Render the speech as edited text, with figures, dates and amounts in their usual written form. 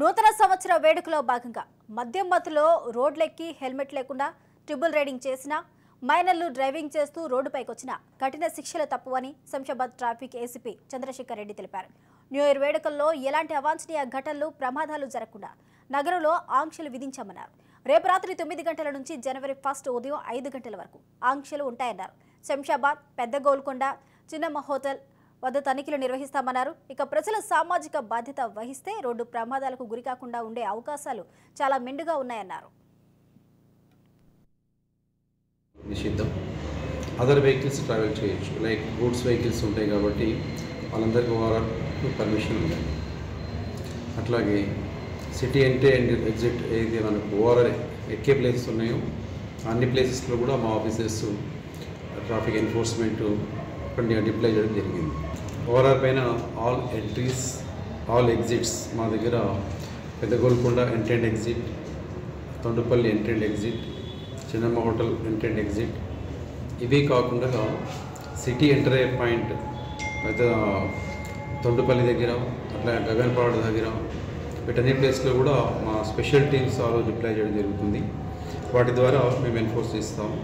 నూతన సంవత్సర వేడుకలో భాగంగా మద్యం మత్తులో రోడ్లెక్కి హెల్మెట్ లేకుండా ట్రిపుల్ రైడింగ్ చేసినా మైనర్లు డ్రైవింగ్ చేస్తూ రోడ్డుపైకి వచ్చిన కఠిన శిక్షలు తప్పువని శంషాబాద్ ట్రాఫిక్ ఏసీపీ చంద్రశేఖర్ రెడ్డి తెలిపారు. న్యూ ఇయర్ వేడుకల్లో ఎలాంటి అవాంఛనీయ ఘటనలు ప్రమాదాలు జరగకుండా నగరంలో ఆంక్షలు విధించామన్నారు. రేపు రాత్రి 9 గంటల నుంచి జనవరి 1 ఉదయం 5 గంటల వరకు ఆంక్షలు ఉంటాయన్నారు. శంషాబాద్, పెద్ద గోల్కొండ, చిన్నమ్మ హోటల్ వద్ద తనిఖీలు నిర్వహిస్తామన్నారు. ఇక ప్రజల సామాజిక బాధ్యత వహిస్తే రోడ్డు ప్రమాదాలకు గురికాకుండా ఉండే అవకాశాలు చాలా మెండుగా ఉన్నాయన్నారు. నిషిద్ధం. అదర్ వెహికల్స్ ట్రావెల్ చేయొచ్చు, లైక్ గూడ్స్ వెహికల్స్ ఉంటాయి కాబట్టి వాళ్ళందరికీ ఓవరాల్ పర్మిషన్ ఉంది. అట్లాగే సిటీ ఎంట్రీ అండ్ ఎగ్జిట్ ఏదైతే మనకు ఓవరాల్ ఎక్కే ప్లేసెస్ ఉన్నాయో అన్ని ప్లేసెస్లో కూడా మా ఆఫీసర్స్ ట్రాఫిక్ ఎన్ఫోర్స్మెంట్ డిప్లాయ్ చేయడం జరిగింది. ఓవరాల్ పైన ఆల్ ఎంట్రీస్, ఆల్ ఎగ్జిట్స్ మా దగ్గర పెద్ద Golconda entry and exit, Thondupally entry and exit, చిన్నమ్మ హోటల్ ఎంట్రీ అండ్ ఎగ్జిట్, ఇవే కాకుండా సిటీ ఎంటర్ అయ్యే పాయింట్ పెద్ద తొండుపల్లి దగ్గర, అట్లా గగన్పాడు దగ్గర, వీటన్ని ప్లేస్లో కూడా మా స్పెషల్ టీమ్స్ ఆ రోజు డిప్లాయ్ చేయడం జరుగుతుంది. వాటి ద్వారా మేము ఎన్ఫోర్స్ చేస్తాము.